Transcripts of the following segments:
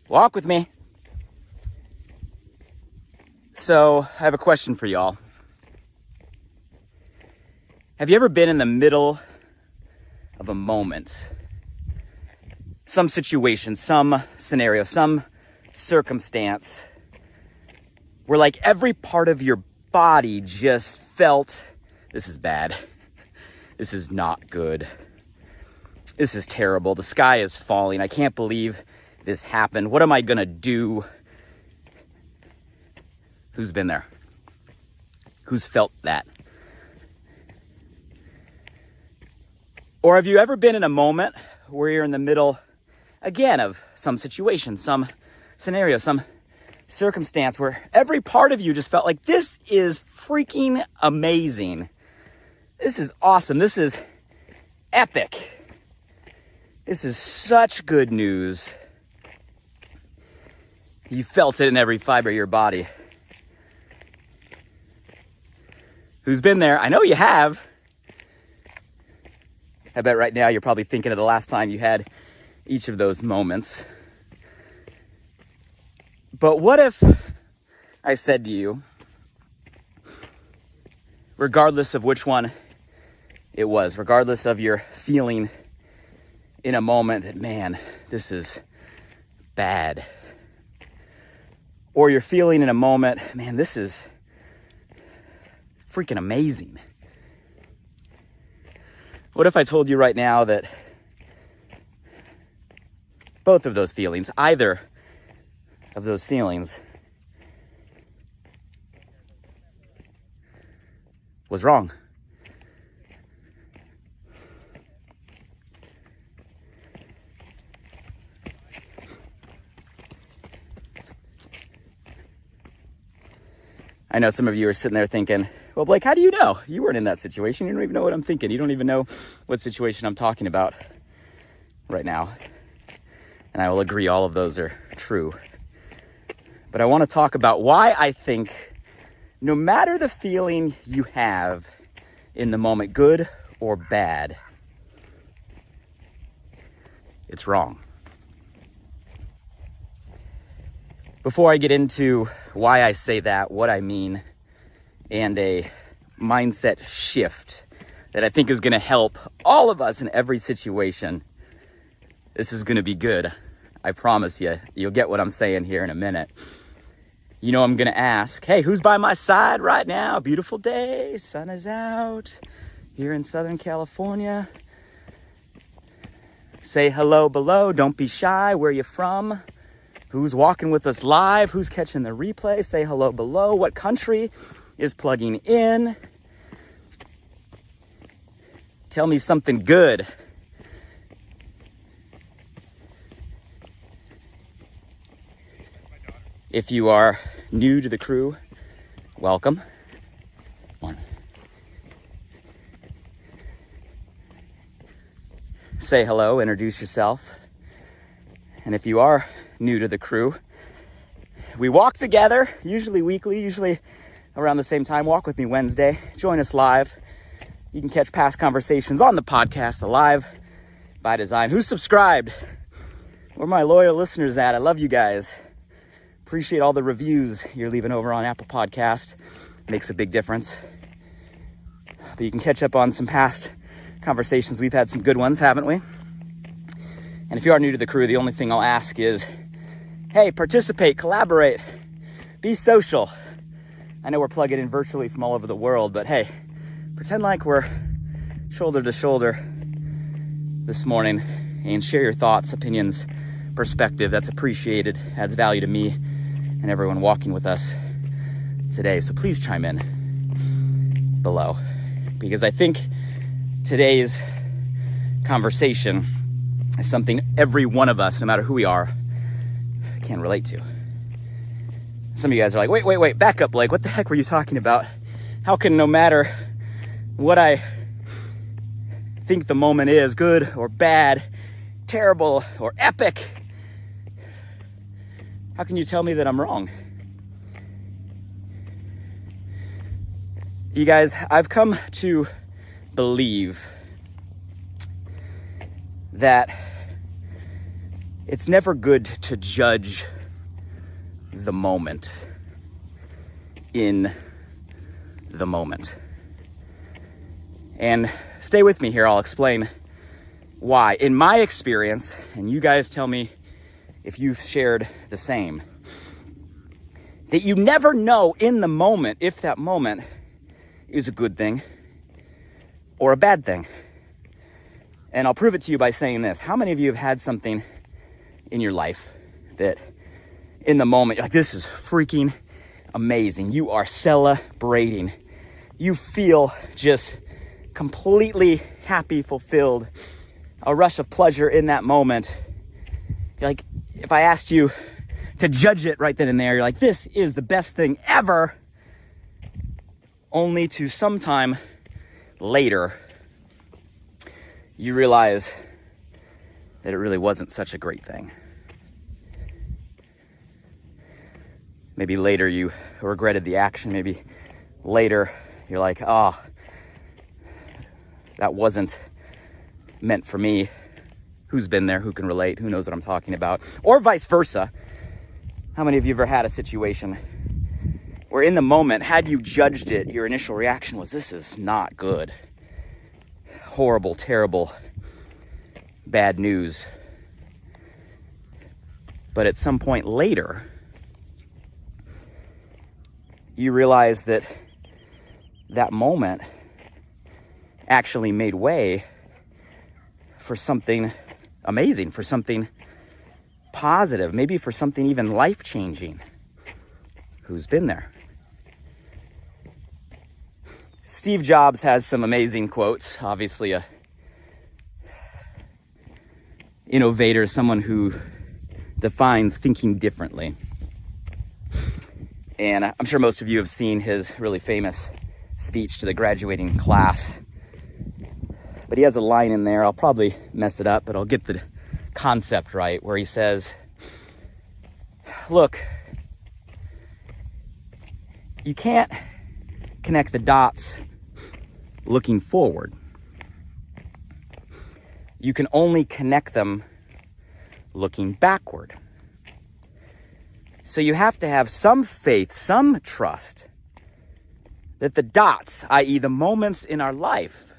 Walk with me. So, I have a question for y'all. Have you ever been in the middle of a moment? Some situation, some scenario, some circumstance where like every part of your body just felt, this is bad. This is not good. This is terrible. The sky is falling. I can't believe this happened. What am I gonna do? Who's been there? Who's felt that? Or have you ever been in a moment where you're in the middle, again, of some situation, some scenario, some circumstance where every part of you just felt like this is freaking amazing. This is awesome. This is epic. This is such good news. You felt it in every fiber of your body. Who's been there? I know you have. I bet right now you're probably thinking of the last time you had each of those moments. But what if I said to you, regardless of which one it was, regardless of your feeling in a moment that, man, this is bad, or you're feeling in a moment, man, this is freaking amazing. What if I told you right now that both of those feelings, either of those feelings, was wrong? I know some of you are sitting there thinking, well, Blake, how do you know? You weren't in that situation. You don't even know what I'm thinking. You don't even know what situation I'm talking about right now. And I will agree, all of those are true. But I want to talk about why I think no matter the feeling you have in the moment, good or bad, it's wrong. Before I get into why I say that, what I mean, and a mindset shift that I think is going to help all of us in every situation, this is going to be good. I promise you. You'll get what I'm saying here in a minute. You know, I'm going to ask, hey, who's by my side right now? Beautiful day, sun is out here in Southern California. Say hello below, don't be shy, where you from? Who's walking with us live? Who's catching the replay? Say hello below. What country is plugging in? Tell me something good. If you are new to the crew, welcome. One. Say hello, introduce yourself. And if you are new to the crew, we walk together, usually weekly, usually around the same time. Walk with me Wednesday. Join us live. You can catch past conversations on the podcast, Alive by Design. Who's subscribed? Where are my loyal listeners at? I love you guys. Appreciate all the reviews you're leaving over on Apple Podcast. Makes a big difference. But you can catch up on some past conversations. We've had some good ones, haven't we? And if you are new to the crew, the only thing I'll ask is, hey, participate, collaborate, be social. I know we're plugging in virtually from all over the world, but hey, pretend like we're shoulder to shoulder this morning and share your thoughts, opinions, perspective. That's appreciated, adds value to me and everyone walking with us today. So please chime in below, because I think today's conversation is something every one of us, no matter who we are, can relate to. Some of you guys are like, wait, back up, Blake. What the heck were you talking about? How can, no matter what I think the moment is, good or bad, terrible or epic, how can you tell me that I'm wrong? You guys, I've come to believe that It's never good to judge the moment in the moment. And stay with me here, I'll explain why. In my experience, and you guys tell me if you've shared the same, that you never know in the moment if that moment is a good thing or a bad thing. And I'll prove it to you by saying this. How many of you have had something in your life that in the moment, you're like, this is freaking amazing. You are celebrating. You feel just completely happy, fulfilled, a rush of pleasure in that moment. You're like, if I asked you to judge it right then and there, you're like, this is the best thing ever. Only to sometime later, you realize that it really wasn't such a great thing. Maybe later you regretted the action. Maybe later you're like, oh, that wasn't meant for me. Who's been there? Who can relate? Who knows what I'm talking about? Or vice versa. How many of you have ever had a situation where in the moment, had you judged it, your initial reaction was, this is not good. Horrible, terrible, bad news. But at some point later, you realize that that moment actually made way for something amazing, for something positive, maybe for something even life-changing. Who's been there? Steve Jobs has some amazing quotes. Obviously a innovator, someone who defines thinking differently. And I'm sure most of you have seen his really famous speech to the graduating class. But he has a line in there, I'll probably mess it up, but I'll get the concept right, where he says, look, you can't connect the dots looking forward. You can only connect them looking backward. So you have to have some faith, some trust that the dots, i.e. the moments in our life,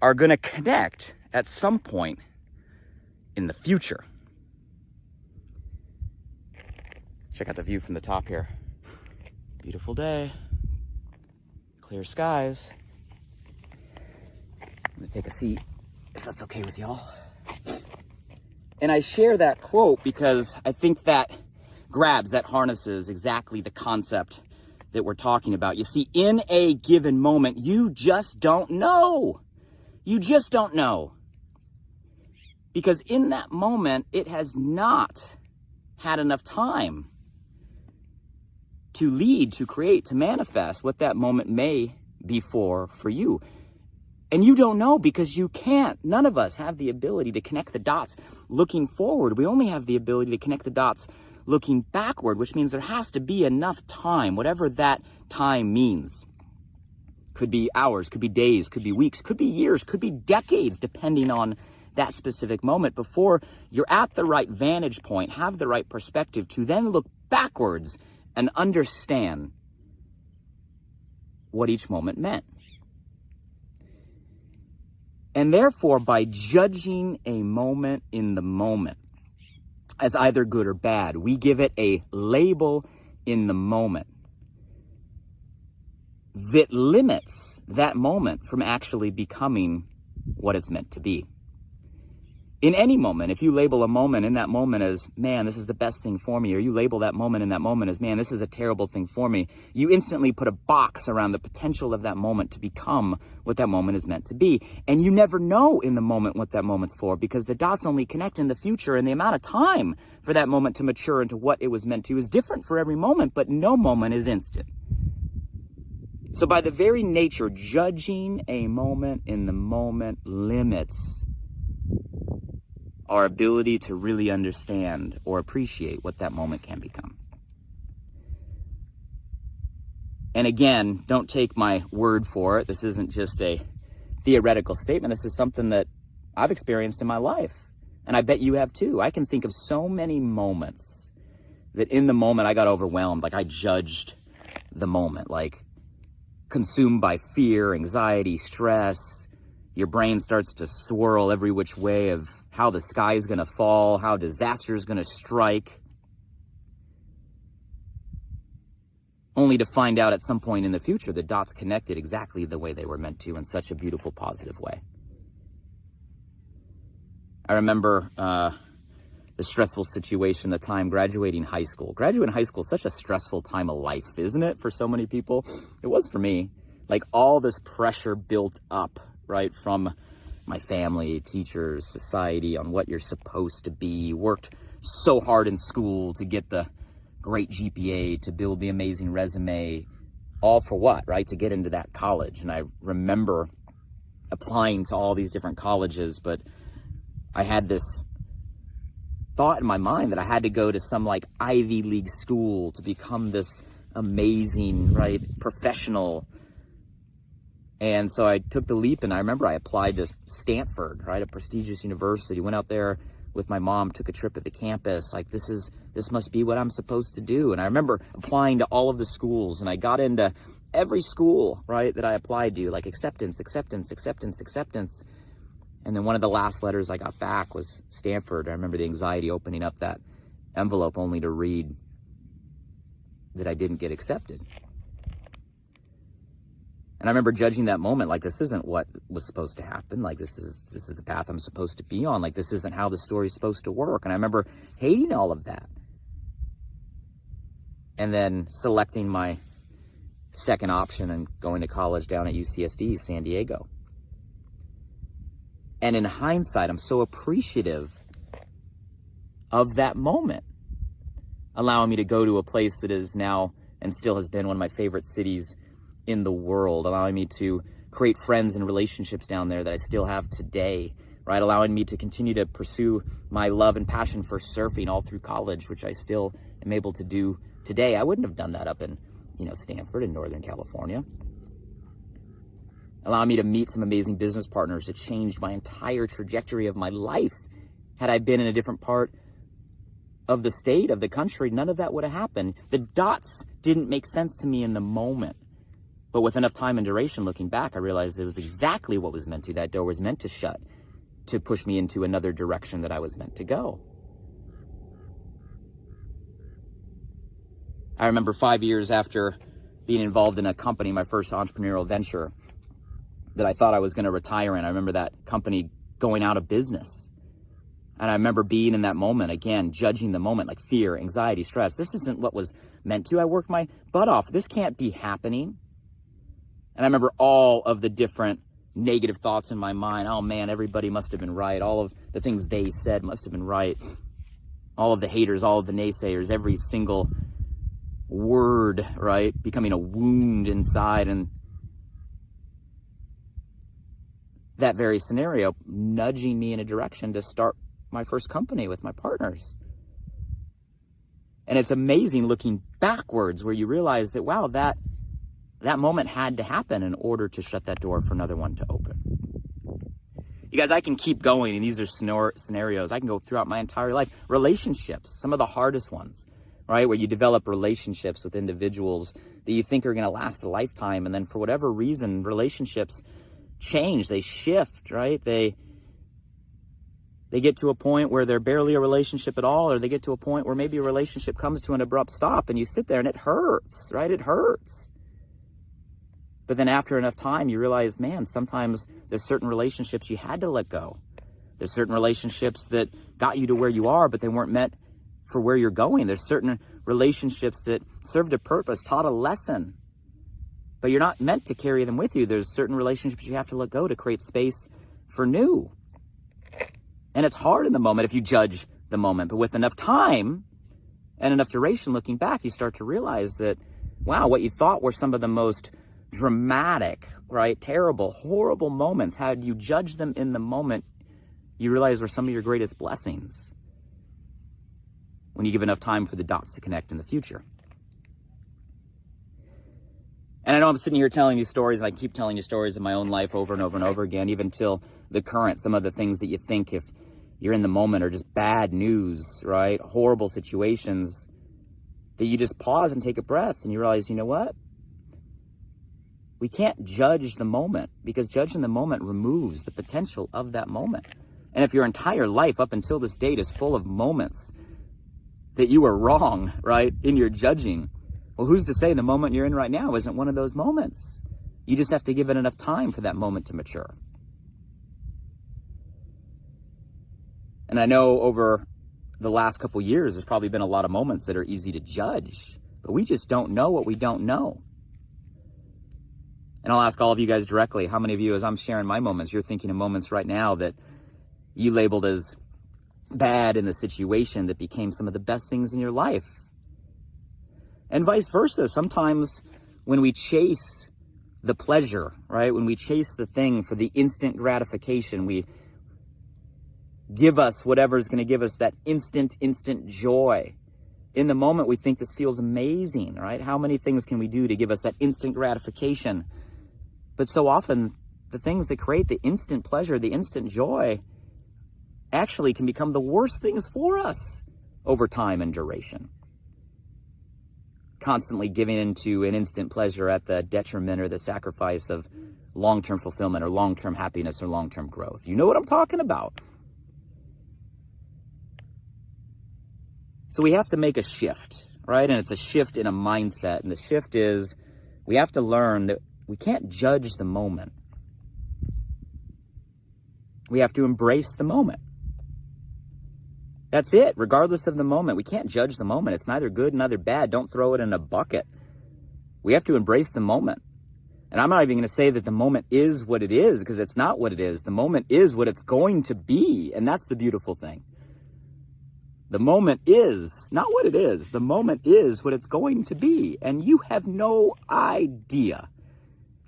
are going to connect at some point in the future. Check out the view from the top here. Beautiful day, clear skies. I'm gonna take a seat, if that's okay with y'all. And I share that quote because I think that that harnesses exactly the concept that we're talking about. You see, in a given moment, you just don't know. You just don't know. Because in that moment, it has not had enough time to lead, to create, to manifest what that moment may be for you. And you don't know because you can't. None of us have the ability to connect the dots looking forward. We only have the ability to connect the dots looking backward, which means there has to be enough time, whatever that time means. Could be hours, could be days, could be weeks, could be years, could be decades, depending on that specific moment, before you're at the right vantage point, have the right perspective to then look backwards and understand what each moment meant. And therefore, by judging a moment in the moment as either good or bad, we give it a label in the moment that limits that moment from actually becoming what it's meant to be. In any moment, if you label a moment in that moment as, man, this is the best thing for me, or you label that moment in that moment as, man, this is a terrible thing for me, you instantly put a box around the potential of that moment to become what that moment is meant to be. And you never know in the moment what that moment's for, because the dots only connect in the future, and the amount of time for that moment to mature into what it was meant to is different for every moment, but no moment is instant. So by the very nature, judging a moment in the moment limits our ability to really understand or appreciate what that moment can become. And again, don't take my word for it. This isn't just a theoretical statement. This is something that I've experienced in my life. And I bet you have too. I can think of so many moments that in the moment I got overwhelmed. Like I judged the moment, like consumed by fear, anxiety, stress. Your brain starts to swirl every which way of how the sky is going to fall, how disaster is going to strike, only to find out at some point in the future the dots connected exactly the way they were meant to in such a beautiful, positive way. I remember the stressful situation, the time graduating high school. Graduating high school is such a stressful time of life, isn't it, for so many people? It was for me. Like all this pressure built up, right, from my family, teachers, society, on what you're supposed to be. You worked so hard in school to get the great GPA, to build the amazing resume, all for what, right? To get into that college. And I remember applying to all these different colleges, but I had this thought in my mind that I had to go to some like Ivy League school to become this amazing, right, professional. And so I took the leap, and I remember I applied to Stanford, right, a prestigious university, went out there with my mom, took a trip at the campus, like this must be what I'm supposed to do. And I remember applying to all of the schools, and I got into every school, right, that I applied to, like acceptance. And then one of the last letters I got back was Stanford. I remember the anxiety opening up that envelope only to read that I didn't get accepted. And I remember judging that moment, like this isn't what was supposed to happen. Like this is the path I'm supposed to be on. Like this isn't how the story's supposed to work. And I remember hating all of that. And then selecting my second option and going to college down at UCSD, San Diego. And in hindsight, I'm so appreciative of that moment, allowing me to go to a place that is now and still has been one of my favorite cities in the world, allowing me to create friends and relationships down there that I still have today, right? Allowing me to continue to pursue my love and passion for surfing all through college, which I still am able to do today. I wouldn't have done that up in, Stanford in Northern California. Allowing me to meet some amazing business partners that changed my entire trajectory of my life. Had I been in a different part of the state, of the country, none of that would have happened. The dots didn't make sense to me in the moment. But with enough time and duration looking back, I realized it was exactly what was meant to. That door was meant to shut, to push me into another direction that I was meant to go. I remember 5 years after being involved in a company, my first entrepreneurial venture, that I thought I was going to retire in. I remember that company going out of business. And I remember being in that moment, again, judging the moment, like fear, anxiety, stress. This isn't what was meant to. I worked my butt off. This can't be happening. And I remember all of the different negative thoughts in my mind. Oh man, everybody must have been right. All of the things they said must have been right. All of the haters, all of the naysayers, every single word, right, becoming a wound inside. And that very scenario nudging me in a direction to start my first company with my partners. And it's amazing looking backwards where you realize that, wow, that moment had to happen in order to shut that door for another one to open. You guys, I can keep going, and these are scenarios. I can go throughout my entire life. Relationships, some of the hardest ones, right, where you develop relationships with individuals that you think are going to last a lifetime, and then for whatever reason, relationships change, they shift, right? They get to a point where they're barely a relationship at all, or they get to a point where maybe a relationship comes to an abrupt stop and you sit there and it hurts, right? It hurts. But then after enough time, you realize, man, sometimes there's certain relationships you had to let go. There's certain relationships that got you to where you are, but they weren't meant for where you're going. There's certain relationships that served a purpose, taught a lesson, but you're not meant to carry them with you. There's certain relationships you have to let go to create space for new. And it's hard in the moment if you judge the moment. But with enough time and enough duration looking back, you start to realize that, wow, what you thought were some of the most dramatic, right, terrible, horrible moments, had you judged them in the moment, you realize were some of your greatest blessings when you give enough time for the dots to connect in the future. And I know I'm sitting here telling you stories, and I keep telling you stories in my own life over and over and over again, even till the current, some of the things that you think if you're in the moment, or just bad news, right? Horrible situations, that you just pause and take a breath and you realize, you know what? We can't judge the moment, because judging the moment removes the potential of that moment. And if your entire life up until this date is full of moments that you were wrong, right, in your judging, well, who's to say the moment you're in right now isn't one of those moments? You just have to give it enough time for that moment to mature. And I know over the last couple years, there's probably been a lot of moments that are easy to judge, but we just don't know what we don't know. And I'll ask all of you guys directly, how many of you, as I'm sharing my moments, you're thinking of moments right now that you labeled as bad in the situation that became some of the best things in your life? And vice versa. Sometimes when we chase the pleasure, right, when we chase the thing for the instant gratification, we give us whatever is going to give us that instant joy. In the moment, we think this feels amazing, right? How many things can we do to give us that instant gratification? But so often, the things that create the instant pleasure, the instant joy, actually can become the worst things for us over time and duration. Constantly giving into an instant pleasure at the detriment or the sacrifice of long-term fulfillment or long-term happiness or long-term growth. You know what I'm talking about. So we have to make a shift, right? And it's a shift in a mindset. And the shift is we have to learn that we can't judge the moment. We have to embrace the moment. That's it, regardless of the moment. We can't judge the moment. It's neither good, neither bad. Don't throw it in a bucket. We have to embrace the moment. And I'm not even going to say that the moment is what it is, because it's not what it is. The moment is what it's going to be. And that's the beautiful thing. The moment is not what it is. The moment is what it's going to be. And you have no idea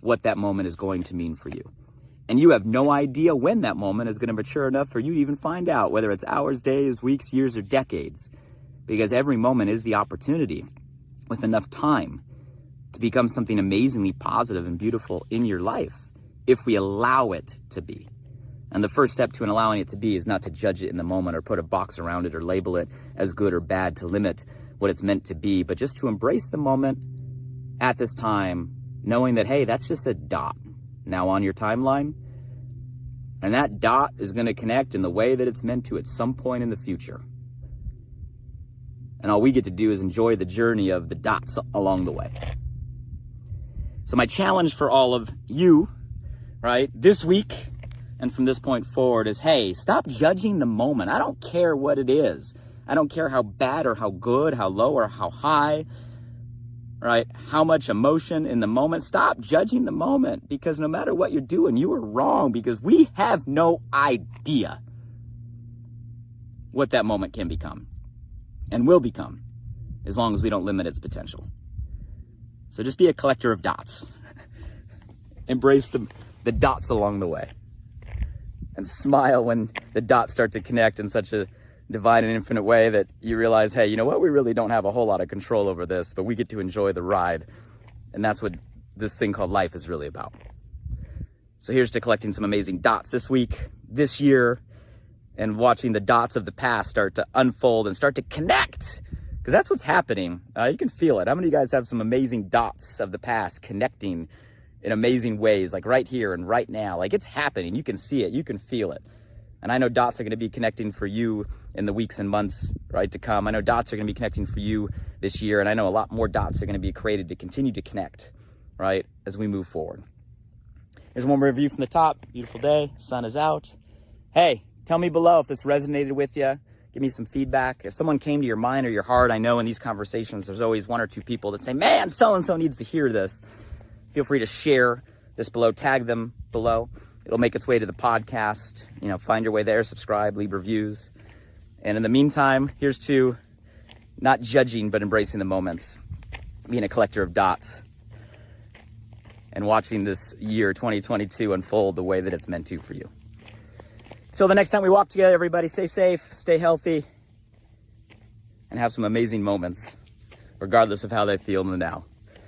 what that moment is going to mean for you. And you have no idea when that moment is going to mature enough for you to even find out, whether it's hours, days, weeks, years, or decades. Because every moment is the opportunity, with enough time, to become something amazingly positive and beautiful in your life, if we allow it to be. And the first step to allowing it to be is not to judge it in the moment or put a box around it or label it as good or bad to limit what it's meant to be, but just to embrace the moment at this time, knowing that, hey, that's just a dot now on your timeline. And that dot is going to connect in the way that it's meant to at some point in the future. And all we get to do is enjoy the journey of the dots along the way. So my challenge for all of you, right, this week and from this point forward is, hey, stop judging the moment. I don't care what it is. I don't care how bad or how good, how low or how high, right? How much emotion in the moment. Stop judging the moment, because no matter what you're doing, you are wrong, because we have no idea what that moment can become and will become, as long as we don't limit its potential. So just be a collector of dots. Embrace the dots along the way. And smile when the dots start to connect in such a divine and infinite way that you realize, hey, you know what? We really don't have a whole lot of control over this, but we get to enjoy the ride. And that's what this thing called life is really about. So here's to collecting some amazing dots this week, this year, and watching the dots of the past start to unfold and start to connect, because that's what's happening. You can feel it. How many of you guys have some amazing dots of the past connecting in amazing ways, like right here and right now? Like, it's happening. You can see it. You can feel it. And I know dots are going to be connecting for you in the weeks and months, right, to come. I know dots are going to be connecting for you this year. And I know a lot more dots are going to be created to continue to connect, right, as we move forward. Here's one more review from the top. Beautiful day. Sun is out. Hey, tell me below if this resonated with you. Give me some feedback. If someone came to your mind or your heart, I know in these conversations, there's always one or two people that say, man, so-and-so needs to hear this. Feel free to share this below, tag them below. It'll make its way to the podcast. You know, find your way there, subscribe, leave reviews. And in the meantime, here's to not judging, but embracing the moments, being a collector of dots, and watching this year 2022 unfold the way that it's meant to for you. Till the next time we walk together, everybody, stay safe, stay healthy, and have some amazing moments, regardless of how they feel in the now.